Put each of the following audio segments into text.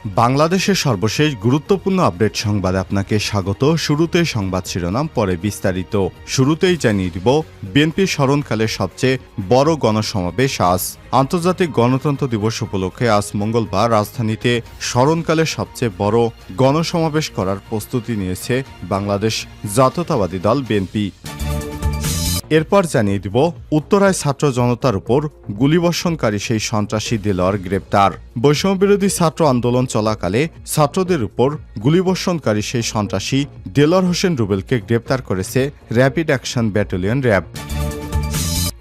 বাংলাদেশের সর্বশেষ গুরুত্বপূর্ণ আপডেট সংবাদে আপনাকে স্বাগত। শুরুতেই সংবাদ শিরোনাম, পরে বিস্তারিত। শুরুতেই জানিয়ে দিব, বিএনপির স্মরণকালের সবচেয়ে বড় গণসমাবেশ আজ। আন্তর্জাতিক গণতন্ত্র দিবস উপলক্ষে আজ মঙ্গলবার রাজধানীতে স্মরণকালের সবচেয়ে বড় গণসমাবেশ করার প্রস্তুতি নিয়েছে বাংলাদেশ জাতীয়তাবাদী দল বিএনপি। এরপর জানিয়ে দিব, উত্তরায় ছাত্র জনতার উপর গুলিবর্ষণকারী সেই সন্ত্রাসী দেলোয়ার গ্রেপ্তার। বৈষম্যবিরোধী ছাত্র আন্দোলন চলাকালে ছাত্রদের উপর গুলিবর্ষণকারী সেই সন্ত্রাসী দেলোয়ার হোসেন রুবেলকে গ্রেপ্তার করেছে র্যাপিড অ্যাকশন ব্যাটালিয়ন র্যাব।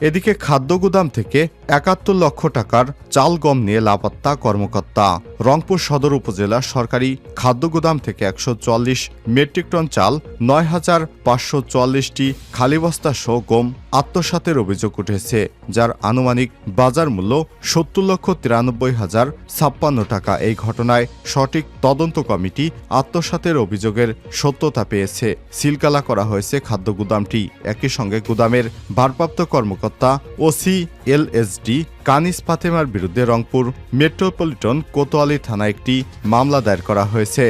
এদিকে খাদ্য গুদাম থেকে ৭১ লক্ষ টাকার চাল গম নিয়ে লাপাত্তা কর্মকর্তা। রংপুর সদর উপজেলা সরকারি খাদ্য গুদাম থেকে ১৪৪ মেট্রিক টন চাল, ৯,৫৪৪টি খালি বস্তা সহ গম আত্মসাতের অভিযোগ উঠেছে, যার আনুমানিক বাজার মূল্য ৭০,৯৩,০৫৬ টাকা। এই ঘটনায় সঠিক তদন্ত কমিটি আত্মসাতের অভিযোগের সত্যতা পেয়েছে। সিলগালা করা হয়েছে খাদ্য গুদামটি। একই সঙ্গে গুদামের ভারপ্রাপ্ত কর্মকর্তা ওসি এলএসডি কানিস ফাতেমার বিরুদ্ধে রংপুর মেট্রোপলিটন কোতোয়ালি থানায় একটি মামলা দায়ের করা হয়েছে।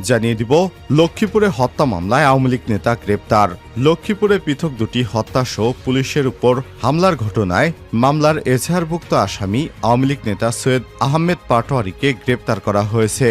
জানিয়ে দিব, লক্ষ্মীপুরে হত্যা মামলায় আওয়ামী লীগ নেতা গ্রেপ্তার। লক্ষ্মীপুরে পৃথক দুটি হত্যাসহ পুলিশের উপর হামলার ঘটনায় মামলার এজাহারভুক্ত আসামি আওয়ামী লীগ নেতা সৈয়দ আহমেদ পাটোয়ারিকে গ্রেপ্তার করা হয়েছে।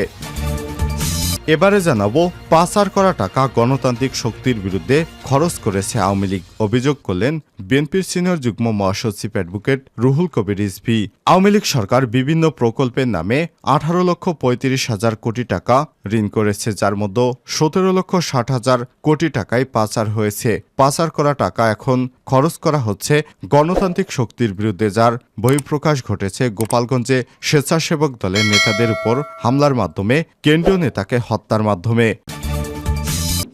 এবারে জানাবো, পাচার করা টাকা গণতান্ত্রিক শক্তির বিরুদ্ধে খরচ করেছে আওয়ামী লীগ, অভিযোগ করলেন বিএনপির সিনিয়র যুগ্ম মহাসচিব অ্যাডভোকেট রুহুল কবির রিজভী। আওয়ামী লীগ সরকার বিভিন্ন প্রকল্পের নামে ১৮,৩৫,০০০ কোটি টাকা ঋণ করেছে, যার মধ্যে ১৭,৬০,০০০ কোটি টাকায় পাচার হয়েছে। পাচার করা টাকা এখন খরচ করা হচ্ছে গণতান্ত্রিক শক্তির বিরুদ্ধে, যার বহিঃপ্রকাশ ঘটেছে গোপালগঞ্জে স্বেচ্ছাসেবক দলের নেতাদের উপর হামলার মাধ্যমে, কেন্দ্রীয় নেতাকে হত্যার মাধ্যমে।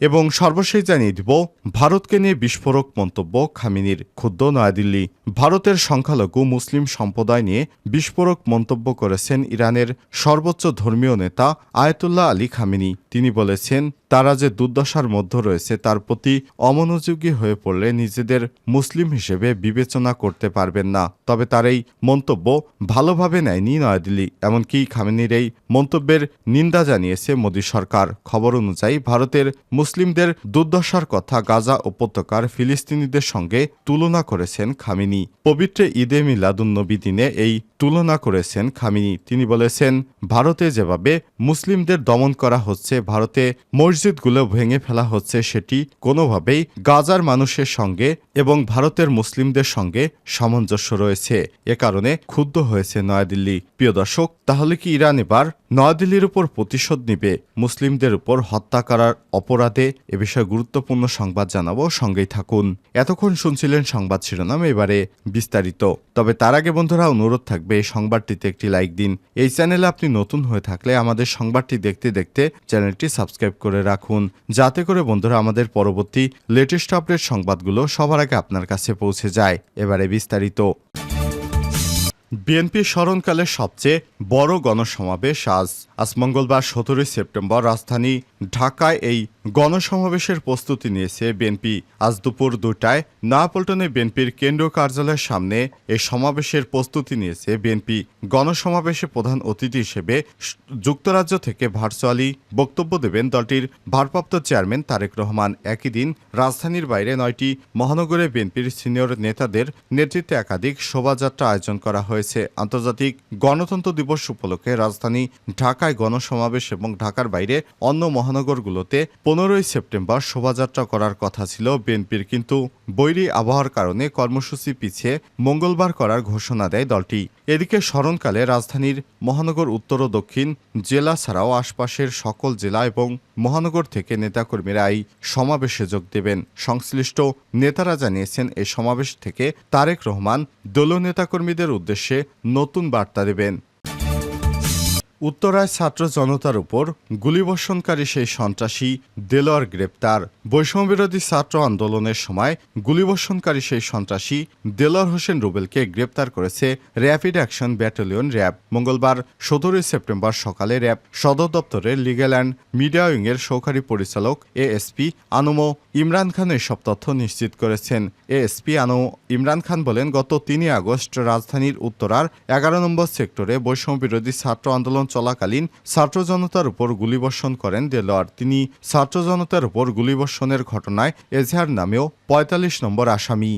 এবং সর্বশেষ জানিয়ে দিব, ভারতকে নিয়ে বিস্ফোরক মন্তব্য খামেনির, ক্ষুব্ধ নয়াদিল্লি। ভারতের সংখ্যালঘু মুসলিম সম্প্রদায় নিয়ে বিস্ফোরক মন্তব্য করেছেন ইরানের সর্বোচ্চ ধর্মীয় নেতা আয়াতুল্লাহ আলী খামেনি। তিনি বলেছেন, তারা যে দুর্দশার মধ্যে রয়েছে তার প্রতি অমনোযোগী হয়ে পড়লে নিজেদের মুসলিম হিসেবে বিবেচনা করতে পারবেন না। তবে তার এই মন্তব্য ভালোভাবে নেয়নি নয়াদিল্লি। এমনকি খামেনির এই মন্তব্যের নিন্দা জানিয়েছে মোদী সরকার। খবর অনুযায়ী ভারতের মুসলিমদের দুর্দশার কথা গাজা উপত্যকার ফিলিস্তিনিদের সঙ্গে তুলনা করেছেন খামেনি। পবিত্র ঈদে মিলাদুন্নবী দিনে এই তুলনা করেছেন খামেনি। তিনি বলেছেন, ভারতে যেভাবে মুসলিমদের দমন করা হচ্ছে, ভারতে মসজিদগুলো ভেঙে ফেলা হচ্ছে, সেটি কোনোভাবেই গাজার মানুষের সঙ্গে এবং ভারতের মুসলিমদের সঙ্গে সামঞ্জস্য রয়েছে। এ কারণে ক্ষুব্ধ হয়েছে নয়াদিল্লি। প্রিয় দর্শক, তাহলে কি ইরান এবার নয়াদিল্লির উপর প্রতিশোধ নিবে মুসলিমদের উপর হত্যা করার অপরাধে? এ বিষয়ে গুরুত্বপূর্ণ সংবাদ জানাবো, সঙ্গেই থাকুন। এতক্ষণ শুনছিলেন সংবাদ শিরোনাম, এবারে বিস্তারিত। তবে তার আগে বন্ধুরা, অনুরোধ থাকবে এই সংবাদটিতে একটি লাইক দিন। এই চ্যানেলে আপনি নতুন হয়ে থাকলে আমাদের সংবাদটি দেখতে দেখতে চ্যানেলটি সাবস্ক্রাইব করে রাখুন, যাতে করে বন্ধুরা আমাদের পরবর্তী লেটেস্ট আপডেট সংবাদগুলো সবার আগে আপনার কাছে পৌঁছে যায়। এবারে বিস্তারিত। বিএনপির স্মরণকালের সবচেয়ে বড় গণসমাবেশ আজ মঙ্গলবার ১৭ সেপ্টেম্বর রাজধানী ঢাকায় এই গণসমাবেশের প্রস্তুতি নিয়েছে বিএনপি। আজ দুপুর ২টায় নয়াপল্টনে বিএনপির কেন্দ্রীয় কার্যালয়ের সামনে এই সমাবেশের প্রস্তুতি নিয়েছে বিএনপি। গণসমাবেশে প্রধান অতিথি হিসেবে যুক্তরাজ্য থেকে ভার্চুয়ালি বক্তব্য দেবেন দলটির ভারপ্রাপ্ত চেয়ারম্যান তারেক রহমান। একই দিন রাজধানীর বাইরে ৯টি মহানগরে বিএনপির সিনিয়র নেতাদের নেতৃত্বে একাধিক শোভাযাত্রা আয়োজন করা হয়েছে। আন্তর্জাতিক গণতন্ত্র দিবস উপলক্ষে রাজধানী ঢাকায় গণসমাবেশ এবং ঢাকার বাইরে অন্য মহানগরগুলোতে ১৫ই সেপ্টেম্বর শোভাযাত্রা করার কথা ছিল বিএনপির, কিন্তু বৈরী আবহাওয়ার কারণে কর্মসূচি পিছিয়ে মঙ্গলবার করার ঘোষণা দেয় দলটি। এদিকে স্মরণকালে রাজধানীর মহানগর উত্তর ও দক্ষিণ জেলা ছাড়াও আশপাশের সকল জেলা এবং মহানগর থেকে নেতাকর্মীরা এই সমাবেশে যোগ দেবেন। সংশ্লিষ্ট নেতারা জানিয়েছেন, এই সমাবেশ থেকে তারেক রহমান দলীয় নেতাকর্মীদের উদ্দেশ্যে নতুন বার্তা দেবেন। উত্তরায় ছাত্র জনতার উপর গুলিবর্ষণকারী সেই সন্ত্রাসী দেলোয়ার গ্রেপ্তার। বৈষম্যবিরোধী ছাত্র আন্দোলনের সময় গুলিবর্ষণকারী সেই সন্ত্রাসী দেলোয়ার হোসেন রুবেলকে গ্রেপ্তার করেছে র্যাপিড অ্যাকশন ব্যাটালিয়ন র্যাব। মঙ্গলবার ১৭ সেপ্টেম্বর সকালে র্যাব সদর দপ্তরের লিগ্যাল অ্যান্ড মিডিয়া উইংয়ের সহকারী পরিচালক এএসপি আনম ইমরান খান এসব তথ্য নিশ্চিত করেছেন। এএসপি আনম ইমরান খান বলেন, গত ৩ আগস্ট রাজধানীর উত্তরার ১১ নম্বর সেক্টরে বৈষম্যবিরোধী ছাত্র আন্দোলন চলাকালীন ছাত্র জনতার উপর গুলিবর্ষণ করেন দেলোয়ার। তিনি ছাত্র জনতার উপর গুলিবর্ষণের ঘটনায় এজাহার নামেও ৪৫ নম্বর আসামি।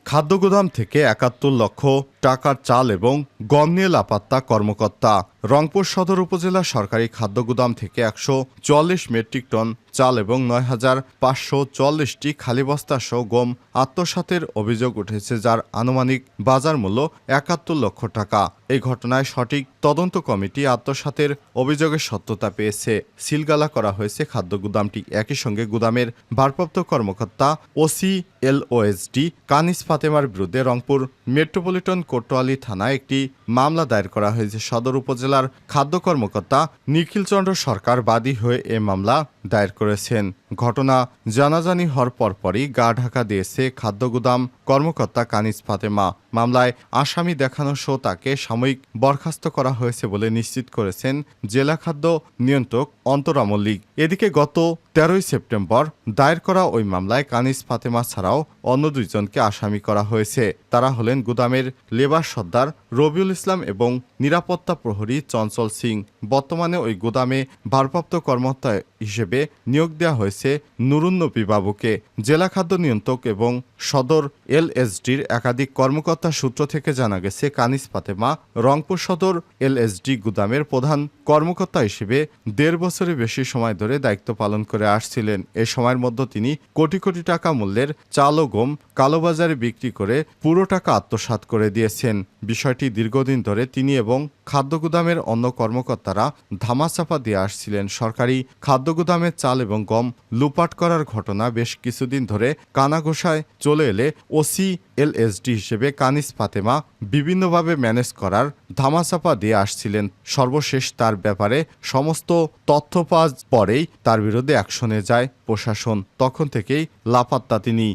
খাদ্যগুদাম থেকে ৭১ লক্ষ টাকার চাল এবং গম নিয়ে লাপাত্তা কর্মকর্তা। রংপুর সদর উপজেলা সরকারি খাদ্যগুদাম থেকে ১৪৪ মেট্রিক টন চাল এবং ৯,৫৪৪টি খালি বস্তা সহ গম আত্মসাতের অভিযোগ উঠেছে, যার আনুমানিক বাজার মূল্য ৭১ লক্ষ টাকা। এই ঘটনায় সঠিক তদন্ত কমিটি আত্মসাতের অভিযোগের সত্যতা পেয়েছে। সিলগালা করা হয়েছে খাদ্যগুদামটি। একই সঙ্গে গুদামের ভারপ্রাপ্ত কর্মকর্তা ওসি এলওএসডি কানিস ফাতেমার বিরুদ্ধে রংপুর মেট্রোপলিটন কোতোয়ালি থানায় একটি মামলা দায়ের করা হয়েছে। সদর উপজেলার খাদ্য কর্মকর্তা নিখিল চন্দ্র সরকার বাদী হয়ে এ মামলা দায়ের করেছেন। ঘটনা জানাজানি হওয়ার পরপরই গা ঢাকা দিয়েছে খাদ্যগুদাম কর্মকর্তা কানিস ফাতেমা। মামলায় আসামি দেখানো সহ তাকে সাময়িক বরখাস্ত করা হয়েছে বলে নিশ্চিত করেছেন জেলা খাদ্য নিয়ন্ত্রক অন্তরা মল্লিক। এদিকে গত ১৩ সেপ্টেম্বর দায়ের করা ওই মামলায় কানিস ফাতেমা ছাড়াও অন্য দুইজনকে আসামি করা হয়েছে। তারা হলেন গুদামের লেবার সর্দার রবিউল ইসলাম এবং নিরাপত্তা প্রহরী চঞ্চল সিং। বর্তমানে ওই গুদামে ভারপ্রাপ্ত কর্মকর্তা হিসেবে নিয়োগ দেওয়া হয়েছে নুরুন্নবী বাবুকে। জেলা খাদ্য নিয়ন্ত্রক এবং সদর এলএসডির একাধিক কর্মকর্তার সূত্র থেকে জানা গেছে কানিস ফাতেমা রংপুর সদর এলএসডি গুদামের প্রধান কর্মকর্তা হিসেবে ১.৫ বছরের বেশি সময় ধরে দায়িত্ব পালন করে আসছিলেন। এ সময়ের মধ্যে তিনি কোটি কোটি টাকা মূল্যের চাল ও গম কালোবাজারে বিক্রি করে পুরো টাকা আত্মসাৎ করে দিয়েছেন। বিষয়টি দীর্ঘদিন ধরে তিনি এবং খাদ্যগুদামের অন্য কর্মকর্তারা ধামাচাপা দিয়ে আসছিলেন। সরকারি খাদ্যগুদামের চাল এবং গম লুপাট করার ঘটনা বেশ কিছুদিন ধরে কানাঘোষায় চলে এলে ওসি এলএসডি হিসেবে কানিস ফাতেমা বিভিন্নভাবে ম্যানেজ করার ধামাচাপা দিয়ে আসছিলেন। সর্বশেষ তার ব্যাপারে সমস্ত তথ্য পাওয়ার পরেই তার বিরুদ্ধে অ্যাকশনে যায় প্রশাসন। তখন থেকেই লাপাত্তা তিনি।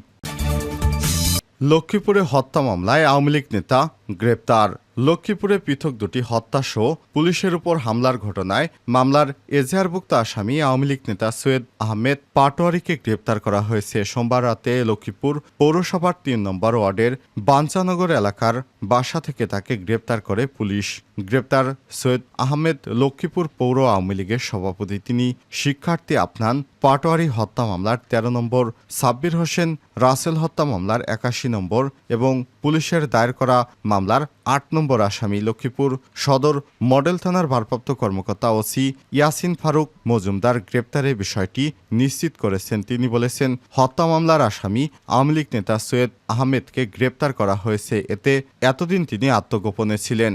লক্ষ্মীপুরে হত্যা মামলায় আওয়ামী লীগ নেতা গ্রেপ্তার। লক্ষ্মীপুরে পৃথক দুটি হত্যাসহ পুলিশের উপর হামলার ঘটনায় মামলার এজাহারভুক্ত আসামি আওয়ামী লীগ নেতা সৈয়দ আহমেদ পাটোয়ারিকে গ্রেপ্তার করা হয়েছে। সোমবার রাতে লক্ষ্মীপুর পৌরসভার ৩ নম্বর ওয়ার্ডের বাঞ্চানগর এলাকার বাসা থেকে তাকে গ্রেপ্তার করে পুলিশ। গ্রেপ্তার সৈয়দ আহমেদ লক্ষ্মীপুর পৌর আওয়ামী লীগের সভাপতি। তিনি শিক্ষার্থী আফনান পাটোয়ারি হত্যা মামলার ১৩ নম্বর, সাব্বির হোসেন রাসেল হত্যা মামলার ৮১ নম্বর এবং পুলিশের দায়ের করা মামলার ৮ নম্বর আসামি। লক্ষ্মীপুর সদর মডেল থানার ভারপ্রাপ্ত কর্মকর্তা ওসি ইয়াসিন ফারুক মজুমদার গ্রেপ্তারের বিষয়টি নিশ্চিত করেছেন। তিনি বলেছেন, হত্যা মামলার আসামি আওয়ামী লীগ নেতা সৈয়দ আহমেদকে গ্রেপ্তার করা হয়েছে। এতে এতদিন তিনি আত্মগোপনে ছিলেন।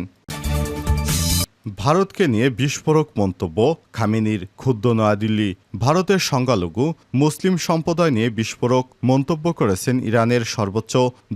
ভারতকে নিয়ে বিস্ফোরক মন্তব্য খামেনির। ক্ষুব্ধ নয়াদিল্লি। ভারতের সংখ্যালঘু মুসলিম সম্প্রদায় নিয়ে বিস্ফোরক মন্তব্য করেছেন ইরানের সর্বোচ্চ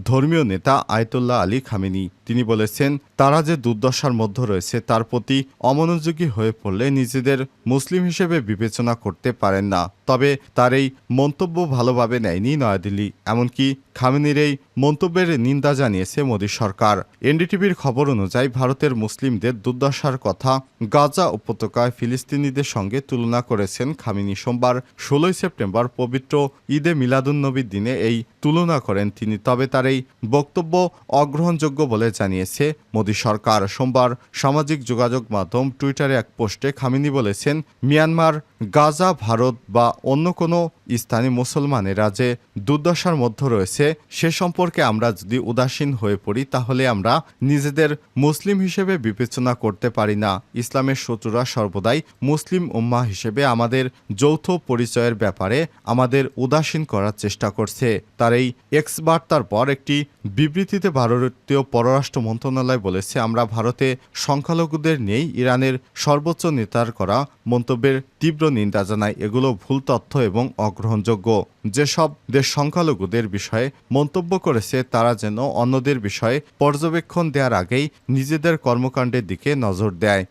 ধর্মীয় নেতা আয়াতুল্লাহ আলী খামেনি। তিনি বলেছেন, তারা যে দুর্দশার মধ্যে রয়েছে তার প্রতি অমনোযোগী হয়ে পড়লে নিজেদের মুসলিম হিসেবে বিবেচনা করতে পারেন না। তবে তার এই মন্তব্য ভালোভাবে নেয়নি নয়াদিল্লি। এমনকি খামেনির এই মন্তব্যের নিন্দা জানিয়েছে মোদী সরকার। এনডিটিভির খবর অনুযায়ী ভারতের মুসলিমদের দুর্দশার কথা গাজা উপত্যকায় ফিলিস্তিনিদের সঙ্গে তুলনা করেছেন খামেনি। সোমবার ১৬ সেপ্টেম্বর পবিত্র ঈদে মিলাদুন্নবীর দিনে এই তুলনা করেন তিনি। তবে তার এই বক্তব্য অগ্রহণযোগ্য বলে জানিয়েছে মোদী সরকার। সোমবার সামাজিক যোগাযোগ মাধ্যম টুইটারে এক পোস্টে খামেনি বলেছেন, মিয়ানমার, গাজা, ভারত বা অন্য কোনো স্থানীয় মুসলমানেরা যে দুর্দশার মধ্যে রয়েছে সে সম্পর্কে আমরা যদি উদাসীন হয়ে পড়ি তাহলে আমরা নিজেদের মুসলিম হিসেবে বিবেচনা করতে পারি না। ইসলামের শত্রুরা সর্বদাই মুসলিম উম্মাহ হিসেবে আমাদের যৌথ পরিচয়ের ব্যাপারে আমাদের উদাসীন করার চেষ্টা করছে। তার এই এক্স বার্তার পর একটি বিবৃতিতে ভারতীয় পররাষ্ট্র মন্ত্রণালয় বলেছে, আমরা ভারতে সংখ্যালঘুদের নিয়েই ইরানের সর্বোচ্চ নেতার করা মন্তব্যের তীব্র নিন্দা জানাই। এগুলো ভুল তথ্য এবং অগ্রহণযোগ্য। যেসব দেশ সংখ্যালঘুদের বিষয়ে মন্তব্য করেছে তারা যেন অন্যদের বিষয়ে পর্যবেক্ষণ দেওয়ার আগেই নিজেদের কর্মকাণ্ডের দিকে নজর দেয়।